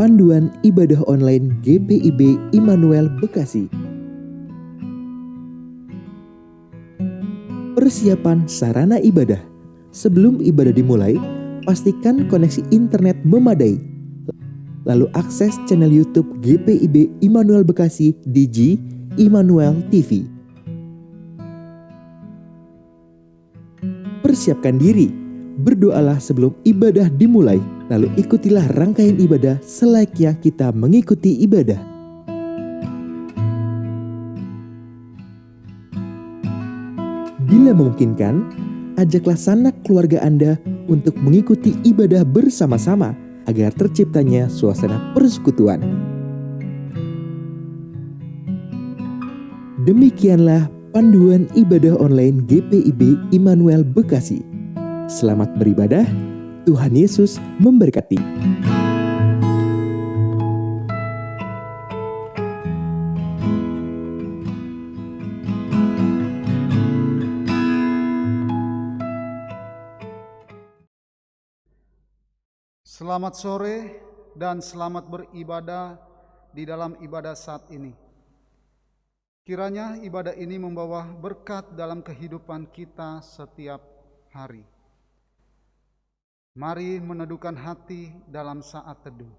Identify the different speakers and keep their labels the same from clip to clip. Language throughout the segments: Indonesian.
Speaker 1: Panduan Ibadah Online GPIB Immanuel Bekasi. Persiapan sarana ibadah. Sebelum ibadah dimulai, pastikan koneksi internet memadai. Lalu akses channel YouTube GPIB Immanuel Bekasi di G Immanuel TV. Persiapkan diri, berdoalah sebelum ibadah dimulai, lalu ikutilah rangkaian ibadah selayaknya kita mengikuti ibadah. Bila memungkinkan, ajaklah sanak keluarga Anda untuk mengikuti ibadah bersama-sama agar terciptanya suasana persekutuan. Demikianlah panduan ibadah online GPIB Immanuel Bekasi. Selamat beribadah, Tuhan Yesus memberkati.
Speaker 2: Selamat sore dan selamat beribadah di dalam ibadah saat ini. Kiranya ibadah ini membawa berkat dalam kehidupan kita setiap hari. Mari meneduhkan hati dalam saat teduh.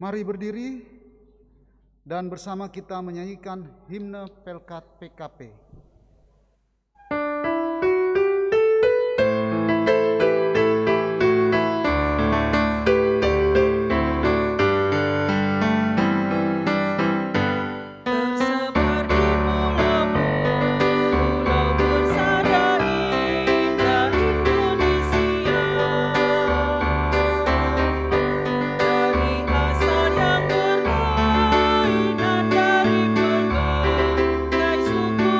Speaker 2: Mari berdiri dan bersama kita menyanyikan himne Pelkat PKP.
Speaker 3: Dari asal yang berlainan dari berbagai suku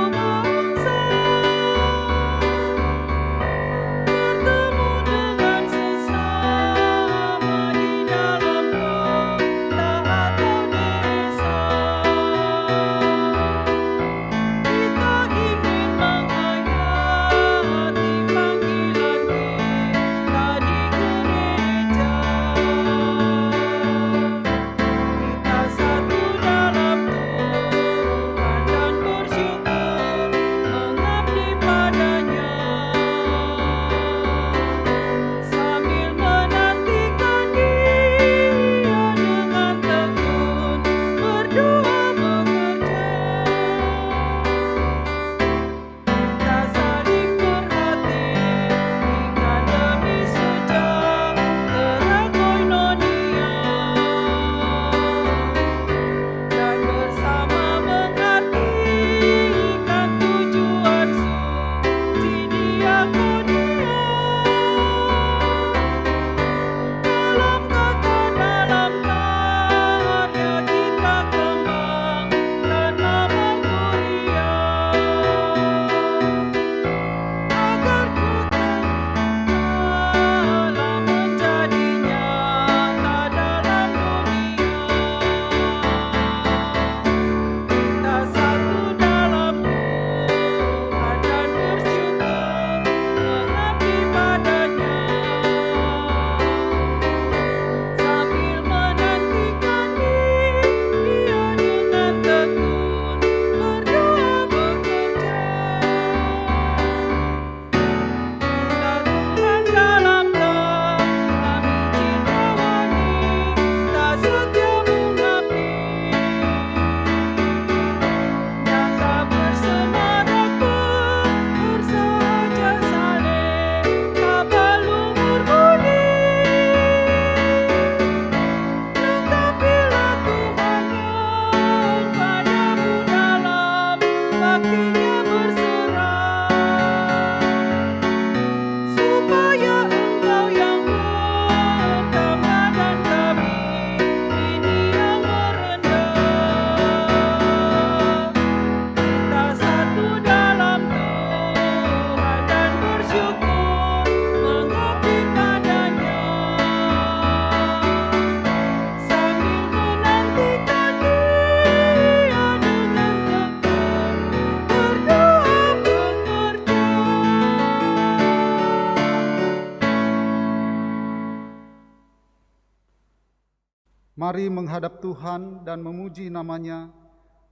Speaker 2: Mari menghadap Tuhan dan memuji namanya,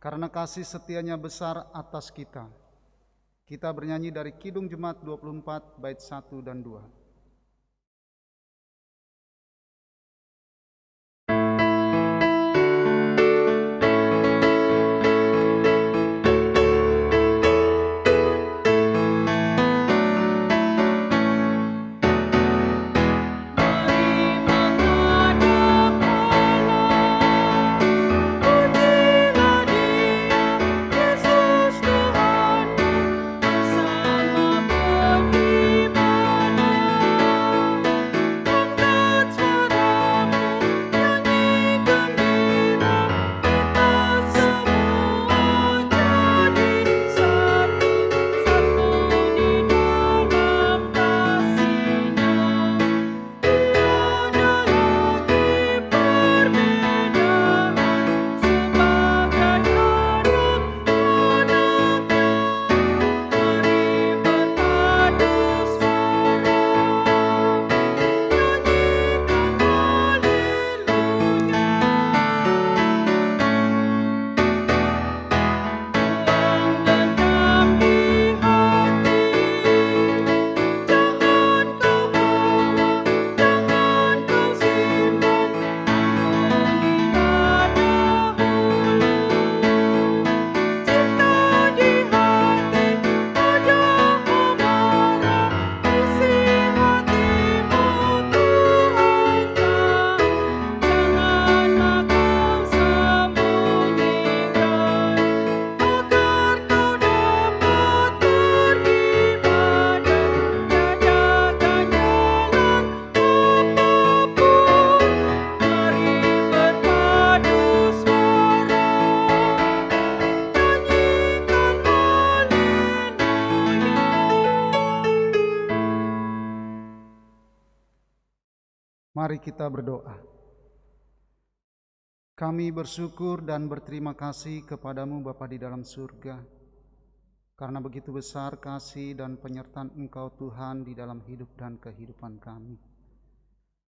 Speaker 2: karena kasih setianya besar atas kita. Kita bernyanyi dari Kidung Jemaat 24 bait 1 dan 2. Mari kita berdoa. Kami bersyukur dan berterima kasih kepadamu Bapa di dalam surga, karena begitu besar kasih dan penyertaan Engkau Tuhan di dalam hidup dan kehidupan kami.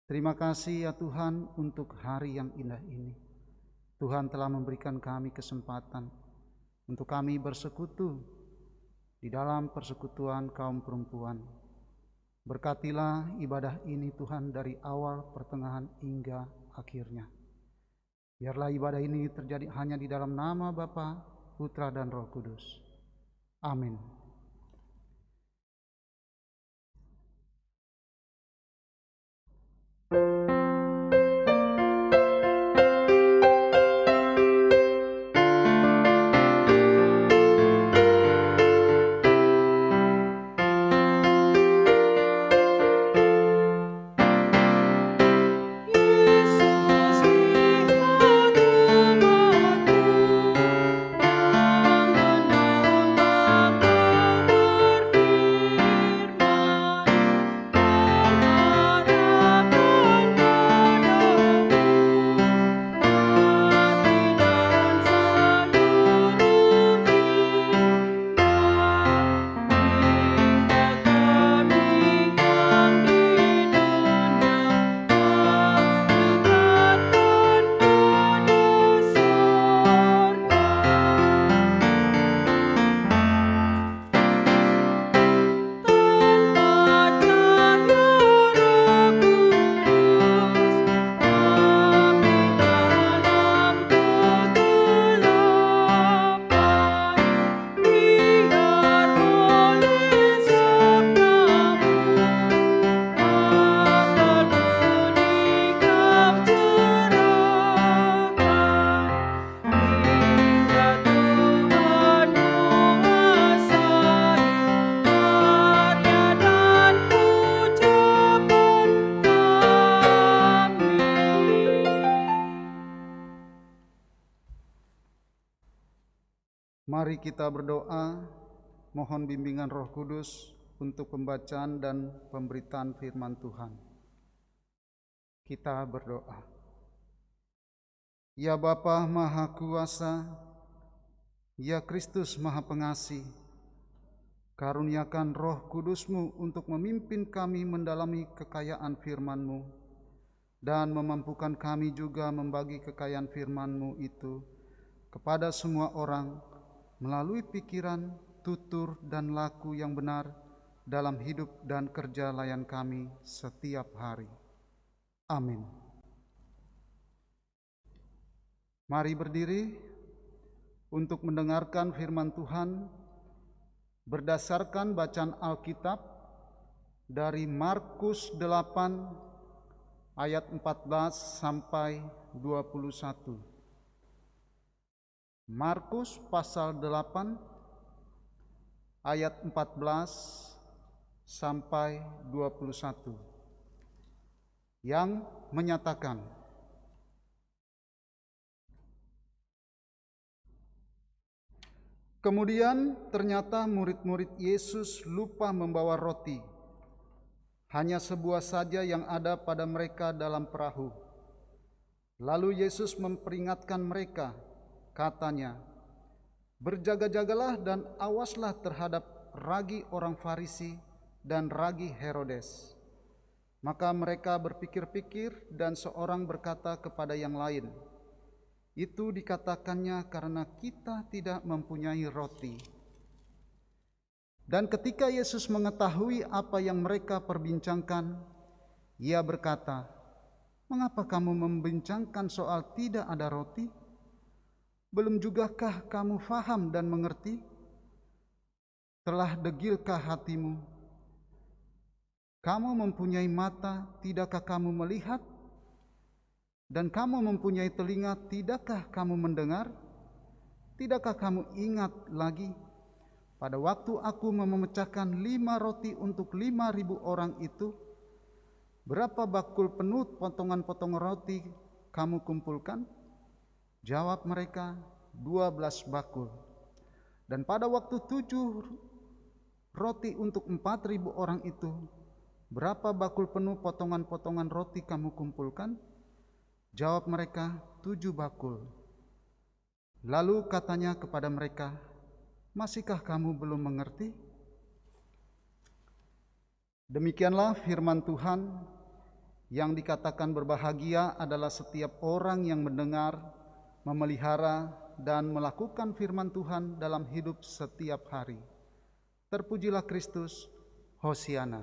Speaker 2: Terima kasih ya Tuhan untuk hari yang indah ini. Tuhan telah memberikan kami kesempatan untuk kami bersekutu di dalam persekutuan kaum perempuan. Berkatilah ibadah ini Tuhan dari awal, pertengahan, hingga akhirnya. Biarlah ibadah ini terjadi hanya di dalam nama Bapa, Putra, dan Roh Kudus. Amin. Mari kita berdoa, mohon bimbingan Roh Kudus untuk pembacaan dan pemberitaan firman Tuhan. Kita berdoa. Ya Bapa Maha Kuasa, ya Kristus Maha Pengasih, karuniakan Roh Kudus-Mu untuk memimpin kami mendalami kekayaan firman-Mu, dan memampukan kami juga membagi kekayaan firman-Mu itu kepada semua orang melalui pikiran, tutur, dan laku yang benar dalam hidup dan kerja layan kami setiap hari. Amin. Mari berdiri untuk mendengarkan firman Tuhan berdasarkan bacaan Alkitab dari Markus 8 ayat 14 sampai 21. Markus pasal 8 ayat 14 sampai 21 yang menyatakan, kemudian ternyata murid-murid Yesus lupa membawa roti. Hanya sebuah saja yang ada pada mereka dalam perahu. Lalu Yesus memperingatkan mereka, katanya, berjaga-jagalah dan awaslah terhadap ragi orang Farisi dan ragi Herodes. Maka mereka berpikir-pikir dan seorang berkata kepada yang lain, itu dikatakannya karena kita tidak mempunyai roti. Dan ketika Yesus mengetahui apa yang mereka perbincangkan, Ia berkata, mengapa kamu membincangkan soal tidak ada roti? Belum jugakah kamu faham dan mengerti? Telah degilkah hatimu? Kamu mempunyai mata, tidakkah kamu melihat? Dan kamu mempunyai telinga, tidakkah kamu mendengar? Tidakkah kamu ingat lagi pada waktu aku memecahkan 5 roti untuk 5.000 orang itu, berapa bakul penuh potongan-potongan roti kamu kumpulkan? Jawab mereka, 12 bakul. Dan pada waktu 7 roti untuk 4.000 orang itu, berapa bakul penuh potongan-potongan roti kamu kumpulkan? Jawab mereka, 7 bakul. Lalu katanya kepada mereka, masihkah kamu belum mengerti? Demikianlah firman Tuhan. Yang dikatakan berbahagia adalah setiap orang yang mendengar, memelihara, dan melakukan firman Tuhan dalam hidup setiap hari. Terpujilah Kristus, Hosiana.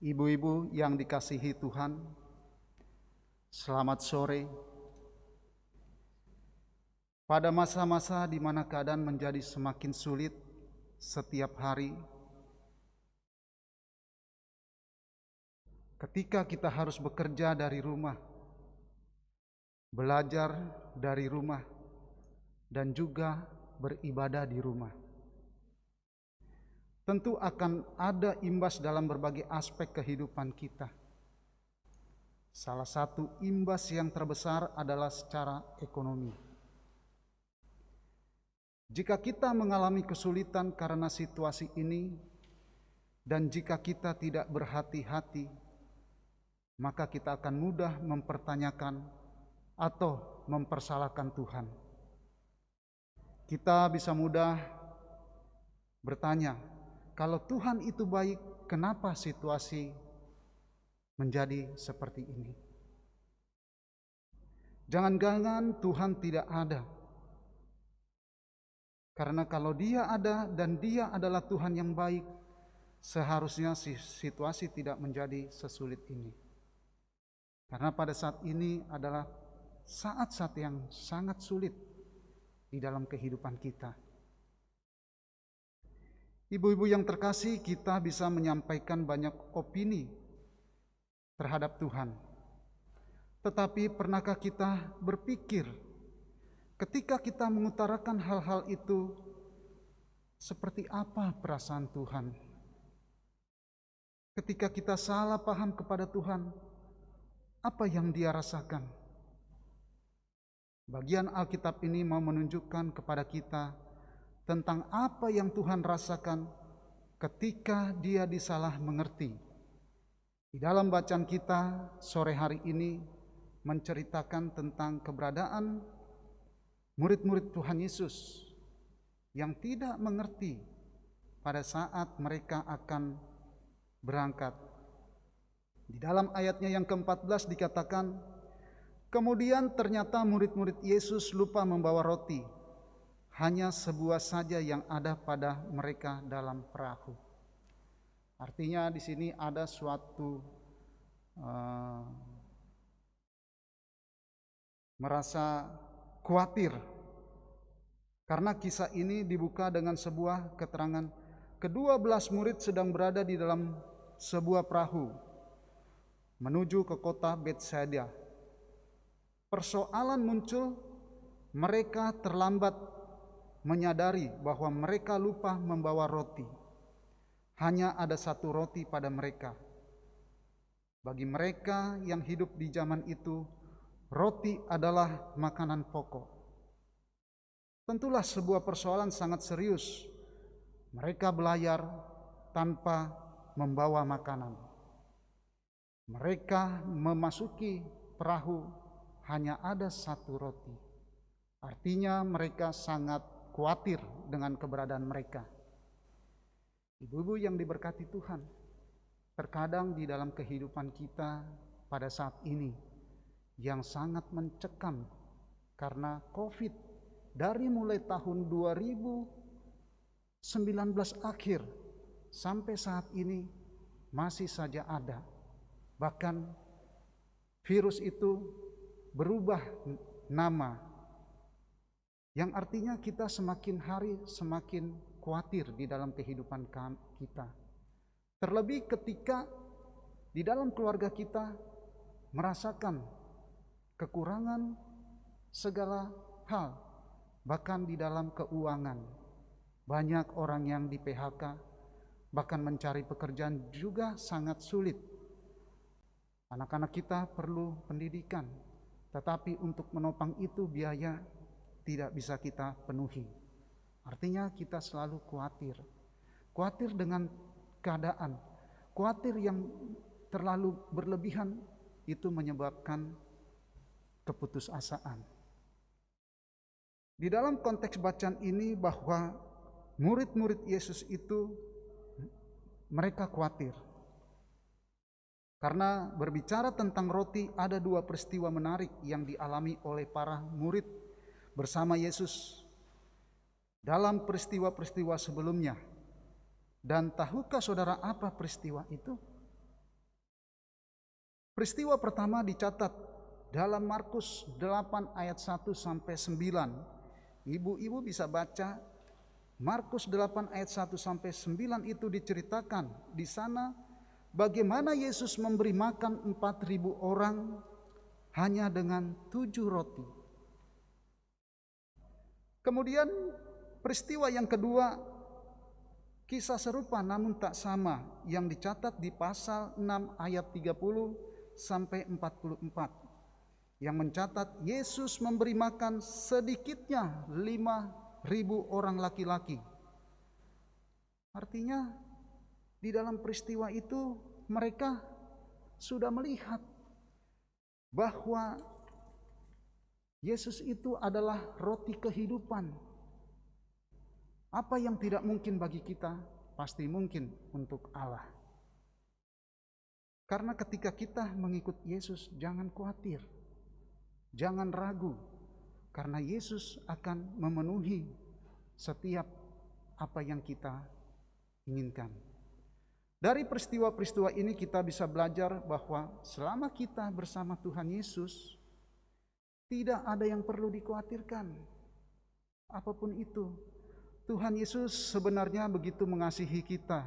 Speaker 2: Ibu-ibu yang dikasihi Tuhan, selamat sore. Pada masa-masa di mana keadaan menjadi semakin sulit setiap hari, ketika kita harus bekerja dari rumah, belajar dari rumah, dan juga beribadah di rumah, tentu akan ada imbas dalam berbagai aspek kehidupan kita. Salah satu imbas yang terbesar adalah secara ekonomi. Jika kita mengalami kesulitan karena situasi ini, dan jika kita tidak berhati-hati, maka kita akan mudah mempertanyakan atau mempersalahkan Tuhan. Kita bisa mudah bertanya, kalau Tuhan itu baik, kenapa situasi menjadi seperti ini? Jangan-jangan Tuhan tidak ada. Karena kalau Dia ada dan Dia adalah Tuhan yang baik, seharusnya situasi tidak menjadi sesulit ini. Karena pada saat ini adalah saat-saat yang sangat sulit di dalam kehidupan kita. Ibu-ibu yang terkasih, kita bisa menyampaikan banyak opini terhadap Tuhan. Tetapi pernahkah kita berpikir ketika kita mengutarakan hal-hal itu, seperti apa perasaan Tuhan? Ketika kita salah paham kepada Tuhan, apa yang Dia rasakan? Bagian Alkitab ini mau menunjukkan kepada kita tentang apa yang Tuhan rasakan ketika Dia disalah mengerti Di dalam bacaan kita sore hari ini menceritakan tentang keberadaan murid-murid Tuhan Yesus yang tidak mengerti pada saat mereka akan berangkat. Di dalam ayatnya yang ke-14 dikatakan, kemudian ternyata murid-murid Yesus lupa membawa roti, hanya sebuah saja yang ada pada mereka dalam perahu. Artinya di sini ada suatu merasa khawatir, karena kisah ini dibuka dengan sebuah keterangan ke-12 murid sedang berada di dalam sebuah perahu menuju ke kota Betsaida. Persoalan muncul, mereka terlambat menyadari bahwa mereka lupa membawa roti. Hanya ada satu roti pada mereka. Bagi mereka yang hidup di zaman itu, roti adalah makanan pokok. Tentulah sebuah persoalan sangat serius. Mereka belayar tanpa membawa makanan. Mereka memasuki perahu, hanya ada satu roti. Artinya mereka sangat khawatir dengan keberadaan mereka. Ibu-ibu yang diberkati Tuhan, terkadang di dalam kehidupan kita pada saat ini yang sangat mencekam karena COVID, dari mulai tahun 2019 akhir sampai saat ini masih saja ada. Bahkan virus itu berubah nama, yang artinya kita semakin hari semakin khawatir di dalam kehidupan kita. Terlebih ketika di dalam keluarga kita merasakan kekurangan segala hal, bahkan di dalam keuangan. Banyak orang yang di PHK, bahkan mencari pekerjaan juga sangat sulit. Anak-anak kita perlu pendidikan, tetapi untuk menopang itu biaya tidak bisa kita penuhi. Artinya kita selalu khawatir dengan keadaan, khawatir yang terlalu berlebihan itu menyebabkan keputusasaan. Di dalam konteks bacaan ini bahwa murid-murid Yesus itu mereka khawatir. Karena berbicara tentang roti, ada dua peristiwa menarik yang dialami oleh para murid bersama Yesus dalam peristiwa-peristiwa sebelumnya. Dan tahukah saudara apa peristiwa itu? Peristiwa pertama dicatat dalam Markus 8 ayat 1 sampai 9. Ibu-ibu bisa baca Markus 8 ayat 1 sampai 9 itu diceritakan di sana bagaimana Yesus memberi makan 4.000 orang hanya dengan 7 roti. Kemudian peristiwa yang kedua, kisah serupa namun tak sama yang dicatat di pasal 6 ayat 30 sampai 44. Yang mencatat Yesus memberi makan sedikitnya 5.000 orang laki-laki. Artinya di dalam peristiwa itu mereka sudah melihat bahwa Yesus itu adalah roti kehidupan. Apa yang tidak mungkin bagi kita, pasti mungkin untuk Allah. Karena ketika kita mengikut Yesus, jangan khawatir, jangan ragu, karena Yesus akan memenuhi setiap apa yang kita inginkan. Dari peristiwa-peristiwa ini kita bisa belajar bahwa selama kita bersama Tuhan Yesus, tidak ada yang perlu dikhawatirkan. Apapun itu, Tuhan Yesus sebenarnya begitu mengasihi kita,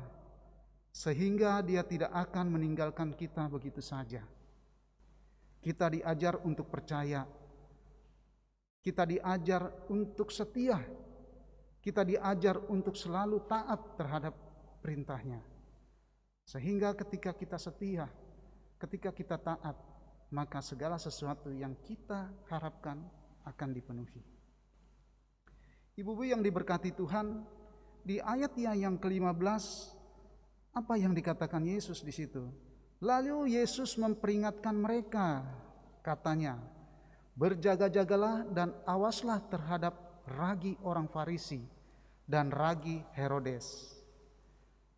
Speaker 2: sehingga Dia tidak akan meninggalkan kita begitu saja. Kita diajar untuk percaya, kita diajar untuk setia, kita diajar untuk selalu taat terhadap perintahnya. Sehingga ketika kita setia, ketika kita taat, maka segala sesuatu yang kita harapkan akan dipenuhi. Ibu-ibu yang diberkati Tuhan, di ayat yang ke-15, apa yang dikatakan Yesus di situ? Lalu Yesus memperingatkan mereka, katanya, berjaga-jagalah dan awaslah terhadap ragi orang Farisi dan ragi Herodes.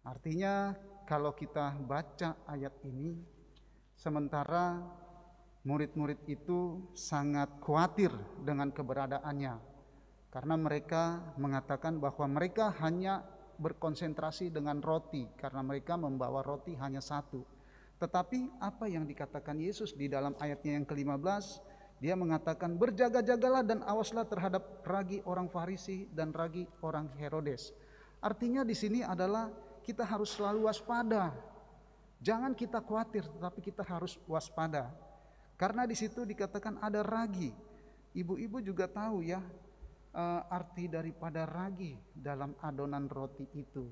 Speaker 2: Artinya kalau kita baca ayat ini, sementara murid-murid itu sangat khawatir dengan keberadaannya, karena mereka mengatakan bahwa mereka hanya berkonsentrasi dengan roti, karena mereka membawa roti hanya satu. Tetapi apa yang dikatakan Yesus di dalam ayatnya yang ke-15, dia mengatakan berjaga-jagalah dan awaslah terhadap ragi orang Farisi dan ragi orang Herodes. Artinya di sini adalah kita harus selalu waspada. Jangan kita khawatir, tetapi kita harus waspada. Karena di situ dikatakan ada ragi. Ibu-ibu juga tahu ya, arti daripada ragi dalam adonan roti itu.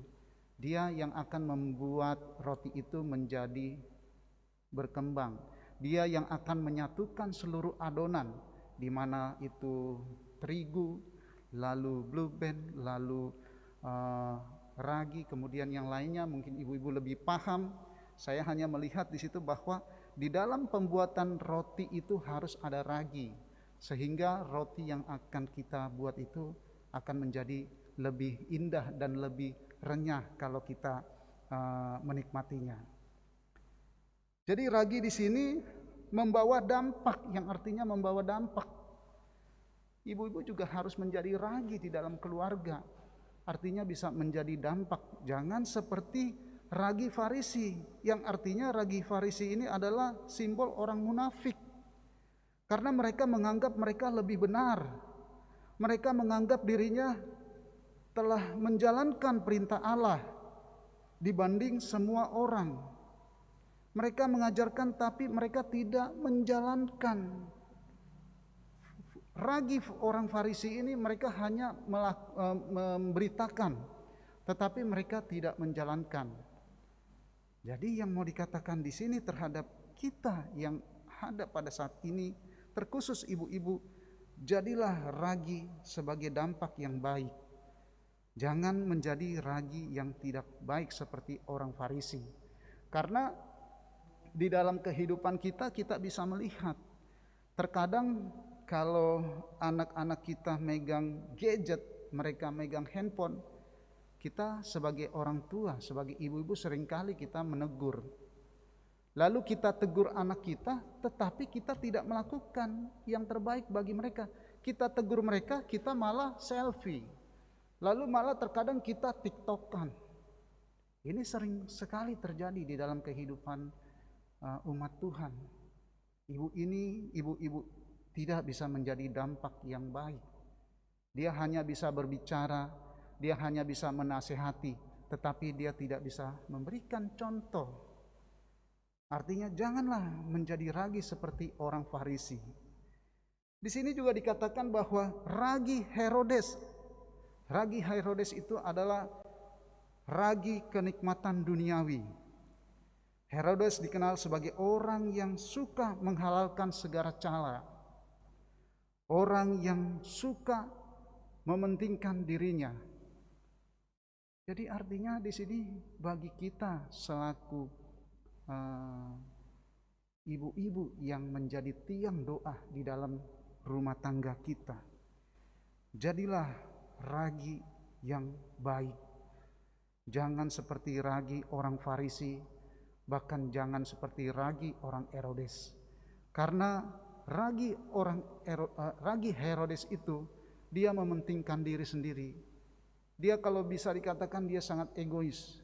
Speaker 2: Dia yang akan membuat roti itu menjadi berkembang. Dia yang akan menyatukan seluruh adonan, di mana itu terigu, lalu blue band, lalu ragi, kemudian yang lainnya mungkin ibu-ibu lebih paham. Saya hanya melihat di situ bahwa di dalam pembuatan roti itu harus ada ragi, sehingga roti yang akan kita buat itu akan menjadi lebih indah dan lebih renyah kalau kita menikmatinya. Jadi ragi di sini membawa dampak, yang artinya membawa dampak. Ibu-ibu juga harus menjadi ragi di dalam keluarga, artinya bisa menjadi dampak. Jangan seperti ragi Farisi, yang artinya ragi Farisi ini adalah simbol orang munafik. Karena mereka menganggap mereka lebih benar. Mereka menganggap dirinya telah menjalankan perintah Allah dibanding semua orang. Mereka mengajarkan tapi mereka tidak menjalankan. Ragi orang Farisi ini mereka hanya memberitakan, tetapi mereka tidak menjalankan. Jadi yang mau dikatakan di sini terhadap kita yang ada pada saat ini, terkhusus ibu-ibu, jadilah ragi sebagai dampak yang baik. Jangan menjadi ragi yang tidak baik seperti orang Farisi. Karena di dalam kehidupan kita bisa melihat, terkadang kalau anak-anak kita megang gadget, mereka megang handphone, kita sebagai orang tua, sebagai ibu-ibu seringkali kita menegur. Lalu kita tegur anak kita, tetapi kita tidak melakukan yang terbaik bagi mereka. Kita tegur mereka, kita malah selfie. Lalu malah terkadang kita tiktokan. Ini sering sekali terjadi di dalam kehidupan umat Tuhan. Ibu-ibu tidak bisa menjadi dampak yang baik. Dia hanya bisa berbicara, dia hanya bisa menasehati, tetapi dia tidak bisa memberikan contoh. Artinya janganlah menjadi ragi seperti orang Farisi. Di sini juga dikatakan bahwa ragi Herodes. Ragi Herodes itu adalah ragi kenikmatan duniawi. Herodes dikenal sebagai orang yang suka menghalalkan segala cara. Orang yang suka mementingkan dirinya. Jadi artinya di sini bagi kita selaku ibu-ibu yang menjadi tiang doa di dalam rumah tangga kita, jadilah ragi yang baik. Jangan seperti ragi orang Farisi, bahkan jangan seperti ragi orang Herodes. Karena ragi Herodes itu dia mementingkan diri sendiri. Dia kalau bisa dikatakan dia sangat egois.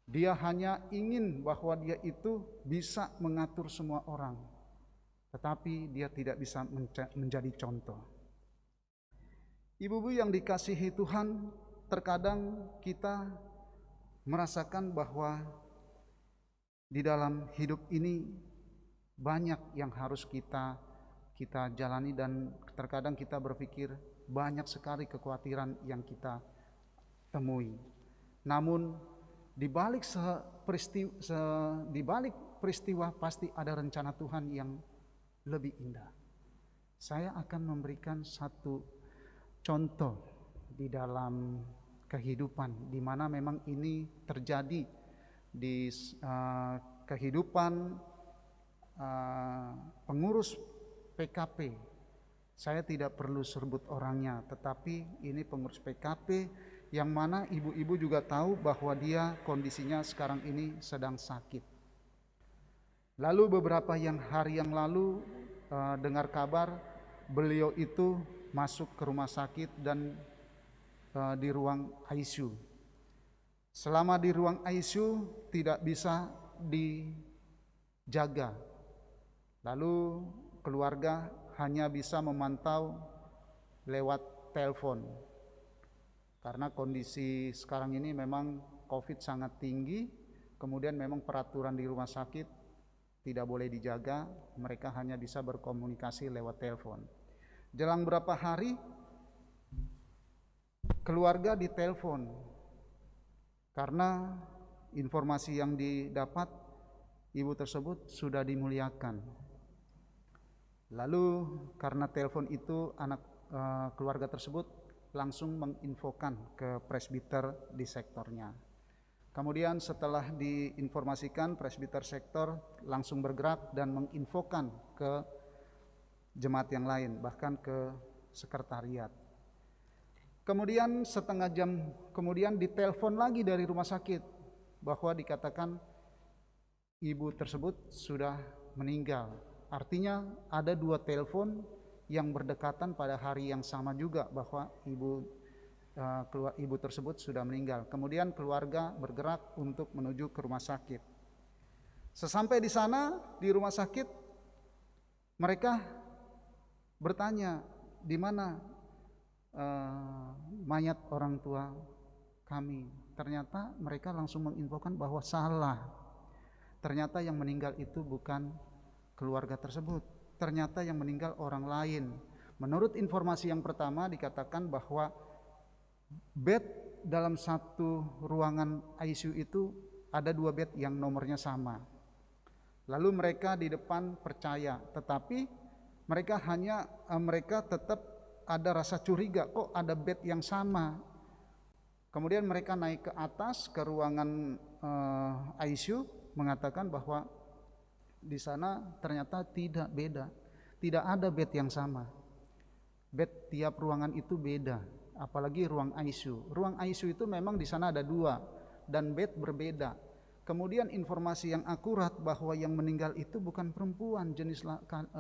Speaker 2: Dia hanya ingin bahwa dia itu bisa mengatur semua orang, tetapi dia tidak bisa menjadi contoh. Ibu-ibu yang dikasihi Tuhan, terkadang kita merasakan bahwa di dalam hidup ini banyak yang harus kita jalani, dan terkadang kita berpikir banyak sekali kekhawatiran yang kita temui. Namun di balik peristiwa pasti ada rencana Tuhan yang lebih indah. Saya akan memberikan satu contoh di dalam kehidupan di mana memang ini terjadi di kehidupan pengurus PKP. Saya tidak perlu sebut orangnya, tetapi ini pengurus PKP yang mana ibu-ibu juga tahu bahwa dia kondisinya sekarang ini sedang sakit. Lalu beberapa hari yang lalu dengar kabar beliau itu masuk ke rumah sakit dan di ruang ICU. Selama di ruang ICU tidak bisa dijaga. Lalu keluarga hanya bisa memantau lewat telepon. Karena kondisi sekarang ini memang COVID sangat tinggi, kemudian memang peraturan di rumah sakit tidak boleh dijaga, mereka hanya bisa berkomunikasi lewat telepon. Jelang berapa hari, keluarga ditelepon karena informasi yang didapat ibu tersebut sudah dimuliakan. Lalu karena telepon itu keluarga tersebut langsung menginfokan ke presbiter di sektornya. Kemudian setelah diinformasikan, presbiter sektor langsung bergerak dan menginfokan ke jemaat yang lain, bahkan ke sekretariat. Kemudian setengah jam kemudian ditelepon lagi dari rumah sakit bahwa dikatakan ibu tersebut sudah meninggal. Artinya ada 2 telepon yang berdekatan pada hari yang sama juga bahwa ibu tersebut sudah meninggal. Kemudian keluarga bergerak untuk menuju ke rumah sakit. Sesampai di sana di rumah sakit, mereka bertanya, di mana mayat orang tua kami? Ternyata mereka langsung menginfokan bahwa salah. Ternyata yang meninggal itu bukan keluarga tersebut, ternyata yang meninggal orang lain. Menurut informasi yang pertama dikatakan bahwa bed dalam satu ruangan ICU itu ada 2 bed yang nomornya sama. Lalu mereka di depan percaya, tetapi mereka tetap ada rasa curiga, kok ada bed yang sama. Kemudian mereka naik ke atas ke ruangan ICU mengatakan bahwa di sana ternyata tidak beda, tidak ada bed yang sama. Bed tiap ruangan itu beda, apalagi ruang ICU. Ruang ICU itu memang di sana ada 2 dan bed berbeda. Kemudian informasi yang akurat bahwa yang meninggal itu bukan perempuan, jenis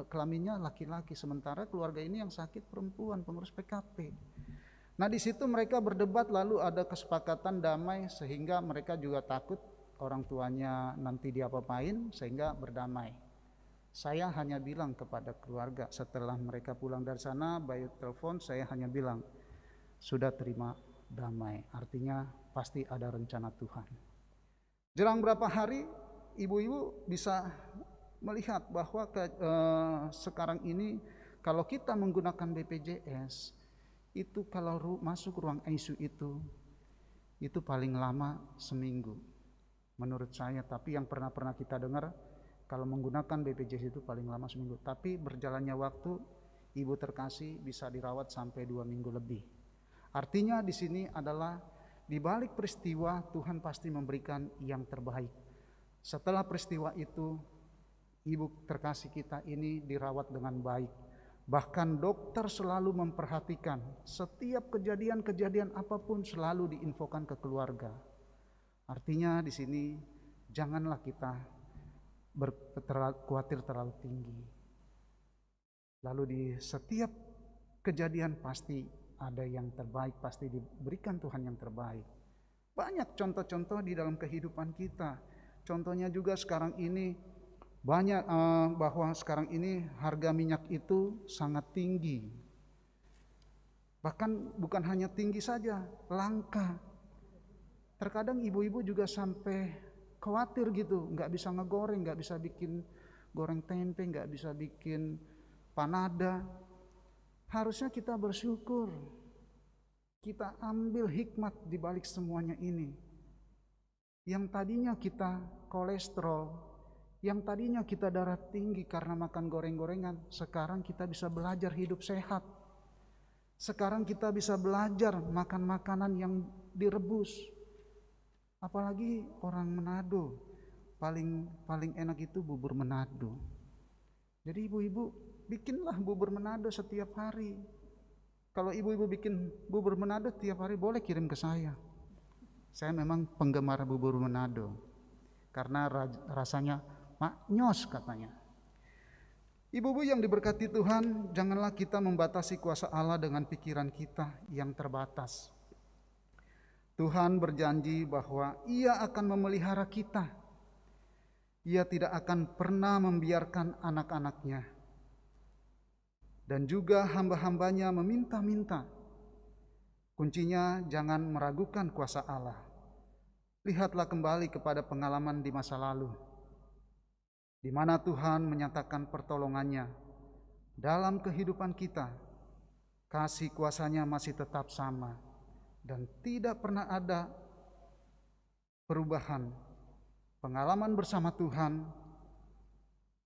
Speaker 2: kelaminnya laki-laki, sementara keluarga ini yang sakit perempuan, pengurus PKP. Nah di situ mereka berdebat, lalu ada kesepakatan damai sehingga mereka juga takut orang tuanya nanti diapa-apain sehingga berdamai. Saya hanya bilang kepada keluarga setelah mereka pulang dari sana, by telepon saya hanya bilang, sudah terima damai, artinya pasti ada rencana Tuhan. Jelang berapa hari ibu-ibu bisa melihat bahwa sekarang ini kalau kita menggunakan BPJS itu kalau masuk ruang ICU itu paling lama seminggu menurut saya. Tapi yang pernah kita dengar kalau menggunakan BPJS itu paling lama seminggu, tapi berjalannya waktu ibu terkasih bisa dirawat sampai 2 minggu lebih. Artinya di sini adalah di balik peristiwa Tuhan pasti memberikan yang terbaik. Setelah peristiwa itu ibu terkasih kita ini dirawat dengan baik. Bahkan dokter selalu memperhatikan setiap kejadian-kejadian apapun selalu diinfokan ke keluarga. Artinya di sini janganlah kita khawatir terlalu tinggi. Lalu di setiap kejadian pasti ada yang terbaik, pasti diberikan Tuhan yang terbaik. Banyak contoh-contoh di dalam kehidupan kita. Contohnya juga sekarang ini banyak bahwa sekarang ini harga minyak itu sangat tinggi. Bahkan bukan hanya tinggi saja, langka. Terkadang ibu-ibu juga sampai khawatir gitu, nggak bisa ngegoreng, nggak bisa bikin goreng tempe, nggak bisa bikin panada. Harusnya kita bersyukur, kita ambil hikmat di balik semuanya ini. Yang tadinya kita kolesterol, yang tadinya kita darah tinggi karena makan goreng-gorengan, sekarang kita bisa belajar hidup sehat. Sekarang kita bisa belajar makan makanan yang direbus. Apalagi orang Manado paling enak itu bubur Manado. Jadi ibu-ibu bikinlah bubur Manado setiap hari. Kalau ibu-ibu bikin bubur Manado tiap hari, boleh kirim ke saya. Saya memang penggemar bubur Manado karena rasanya maknyos katanya. Ibu-ibu yang diberkati Tuhan, janganlah kita membatasi kuasa Allah dengan pikiran kita yang terbatas. Tuhan berjanji bahwa Ia akan memelihara kita. Ia tidak akan pernah membiarkan anak-anaknya. Dan juga hamba-hambanya meminta-minta. Kuncinya jangan meragukan kuasa Allah. Lihatlah kembali kepada pengalaman di masa lalu, di mana Tuhan menyatakan pertolongannya dalam kehidupan kita. Kasih kuasanya masih tetap sama dan tidak pernah ada perubahan. Pengalaman bersama Tuhan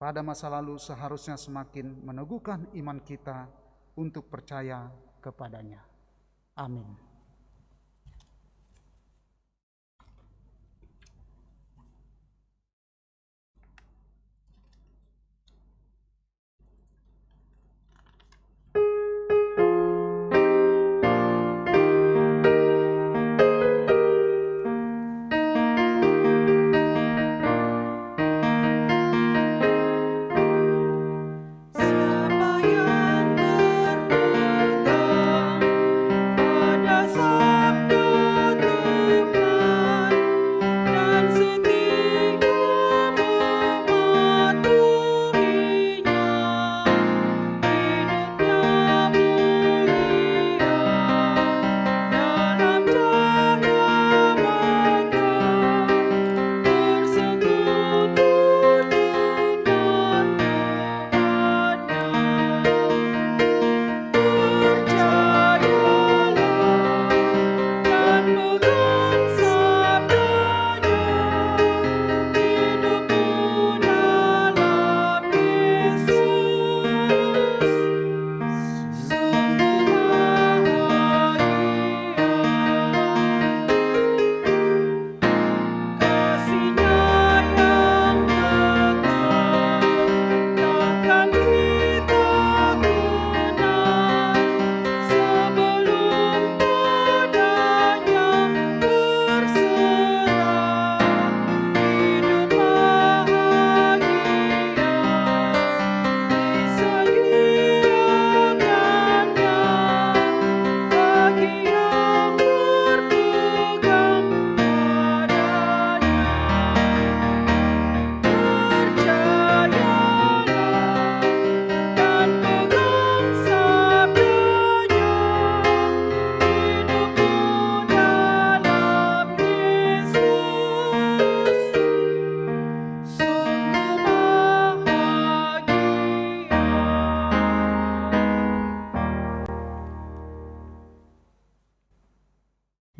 Speaker 2: pada masa lalu seharusnya semakin meneguhkan iman kita untuk percaya kepadanya. Amin.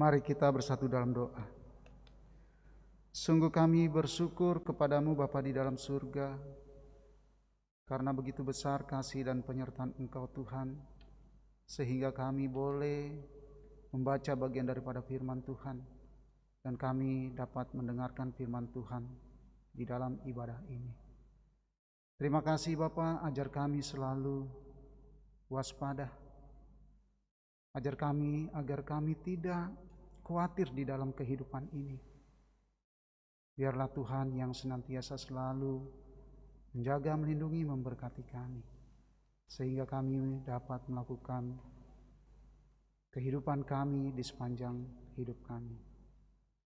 Speaker 2: Mari kita bersatu dalam doa. Sungguh kami bersyukur kepadamu Bapa di dalam surga, karena begitu besar kasih dan penyertaan Engkau Tuhan, sehingga kami boleh membaca bagian daripada firman Tuhan, dan kami dapat mendengarkan firman Tuhan di dalam ibadah ini. Terima kasih Bapa, ajar kami selalu waspada. Ajar kami agar kami tidak khawatir di dalam kehidupan ini. Biarlah Tuhan yang senantiasa selalu menjaga, melindungi, memberkati kami, sehingga kami dapat melakukan kehidupan kami di sepanjang hidup kami.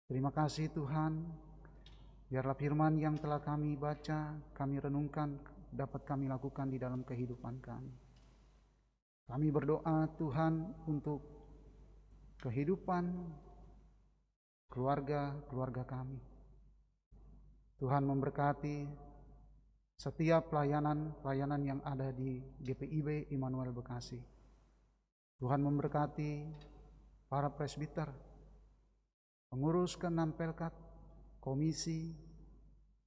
Speaker 2: Terima kasih Tuhan, biarlah firman yang telah kami baca, kami renungkan, dapat kami lakukan di dalam kehidupan kami. Kami berdoa Tuhan untuk kehidupan keluarga kami. Tuhan memberkati setiap pelayanan yang ada di GPIB Immanuel Bekasi. Tuhan memberkati para presbiter, pengurus ke-6 Pelkat, komisi,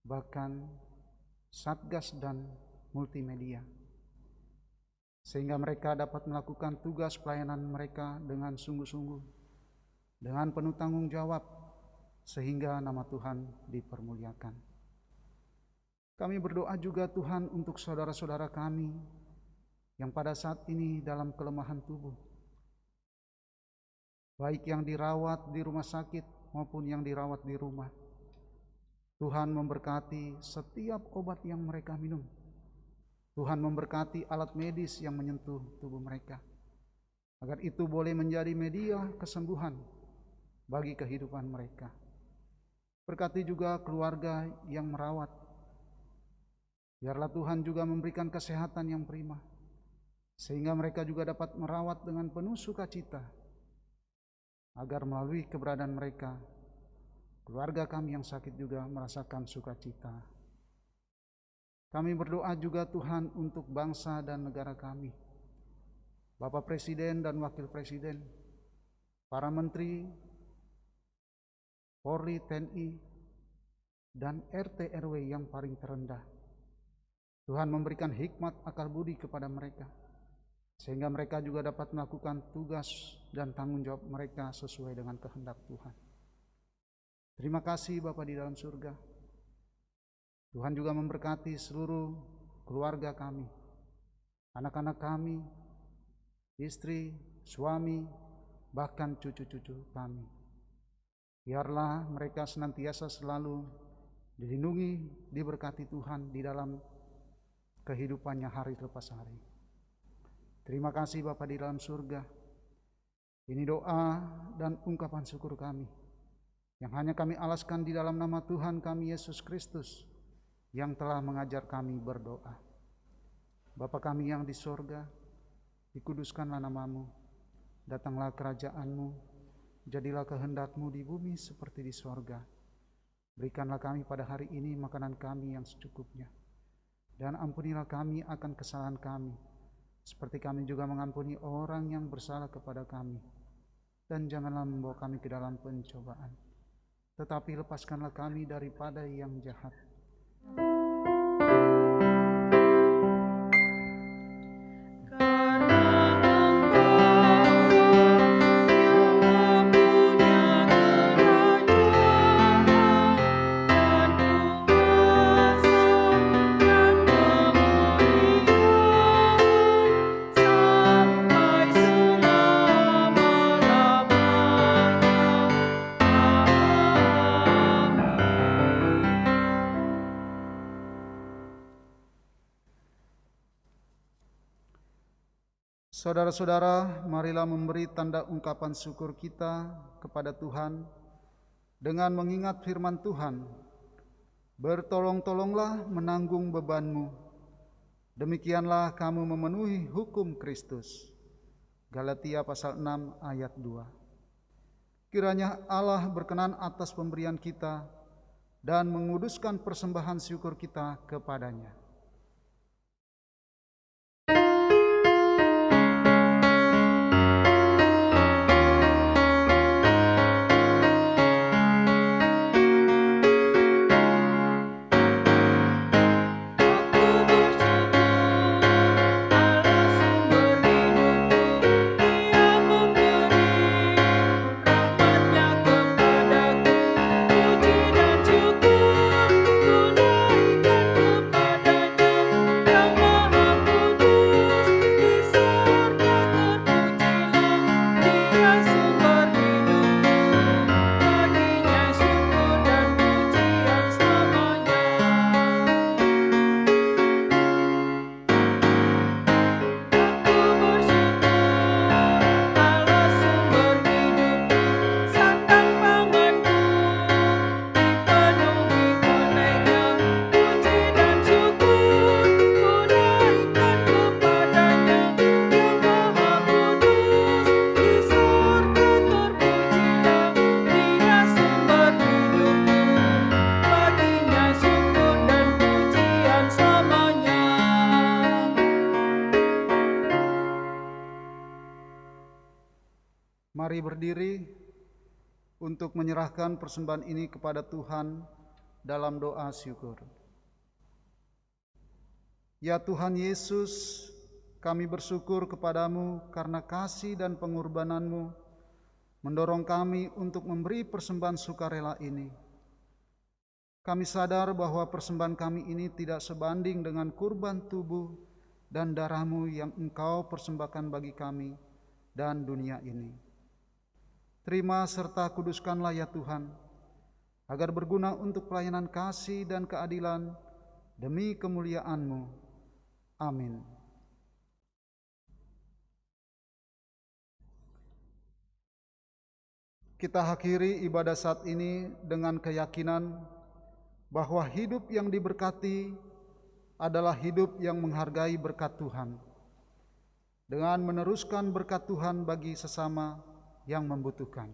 Speaker 2: bahkan satgas dan multimedia, sehingga mereka dapat melakukan tugas pelayanan mereka dengan sungguh-sungguh, dengan penuh tanggung jawab, sehingga nama Tuhan dipermuliakan. Kami berdoa juga Tuhan untuk saudara-saudara kami yang pada saat ini dalam kelemahan tubuh, baik yang dirawat di rumah sakit maupun yang dirawat di rumah. Tuhan memberkati setiap obat yang mereka minum. Tuhan memberkati alat medis yang menyentuh tubuh mereka, agar itu boleh menjadi media kesembuhan bagi kehidupan mereka. Berkati juga keluarga yang merawat. Biarlah Tuhan juga memberikan kesehatan yang prima, sehingga mereka juga dapat merawat dengan penuh sukacita, agar melalui keberadaan mereka, keluarga kami yang sakit juga merasakan sukacita. Kami berdoa juga Tuhan untuk bangsa dan negara kami, Bapak Presiden dan Wakil Presiden, para Menteri, Polri, TNI, dan RT RW yang paling terendah. Tuhan memberikan hikmat akal budi kepada mereka, sehingga mereka juga dapat melakukan tugas dan tanggung jawab mereka sesuai dengan kehendak Tuhan. Terima kasih Bapa di dalam surga. Tuhan juga memberkati seluruh keluarga kami, anak-anak kami, istri, suami, bahkan cucu-cucu kami. Biarlah mereka senantiasa selalu dilindungi, diberkati Tuhan di dalam kehidupannya hari lepas hari. Terima kasih Bapa di dalam surga. Ini doa dan ungkapan syukur kami yang hanya kami alaskan di dalam nama Tuhan kami Yesus Kristus yang telah mengajar kami berdoa. Bapa kami yang di surga, dikuduskanlah namamu, datanglah kerajaanmu, jadilah kehendak-Mu di bumi seperti di surga. Berikanlah kami pada hari ini makanan kami yang secukupnya, dan ampunilah kami akan kesalahan kami, seperti kami juga mengampuni orang yang bersalah kepada kami. Dan janganlah membawa kami ke dalam pencobaan, tetapi lepaskanlah kami daripada yang jahat. Saudara-saudara, marilah memberi tanda ungkapan syukur kita kepada Tuhan dengan mengingat firman Tuhan. Bertolong-tolonglah menanggung bebanmu, demikianlah kamu memenuhi hukum Kristus. Galatia pasal 6 ayat 2. Kiranya Allah berkenan atas pemberian kita dan menguduskan persembahan syukur kita kepadanya. Mari berdiri untuk menyerahkan persembahan ini kepada Tuhan dalam doa syukur. Ya Tuhan Yesus, kami bersyukur kepadamu karena kasih dan pengorbananmu mendorong kami untuk memberi persembahan sukarela ini. Kami sadar bahwa persembahan kami ini tidak sebanding dengan kurban tubuh dan darah-Mu yang Engkau persembahkan bagi kami dan dunia ini. Terima serta kuduskanlah ya Tuhan, agar berguna untuk pelayanan kasih dan keadilan demi kemuliaan-Mu. Amin. Kita akhiri ibadah saat ini dengan keyakinan bahwa hidup yang diberkati adalah hidup yang menghargai berkat Tuhan, dengan meneruskan berkat Tuhan bagi sesama yang membutuhkan.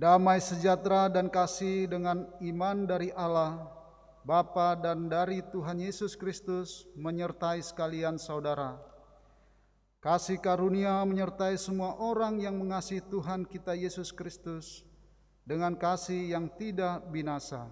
Speaker 2: Damai sejahtera dan kasih dengan iman dari Allah, Bapa dan dari Tuhan Yesus Kristus menyertai sekalian saudara. Kasih karunia menyertai semua orang yang mengasihi Tuhan kita Yesus Kristus dengan kasih yang tidak binasa.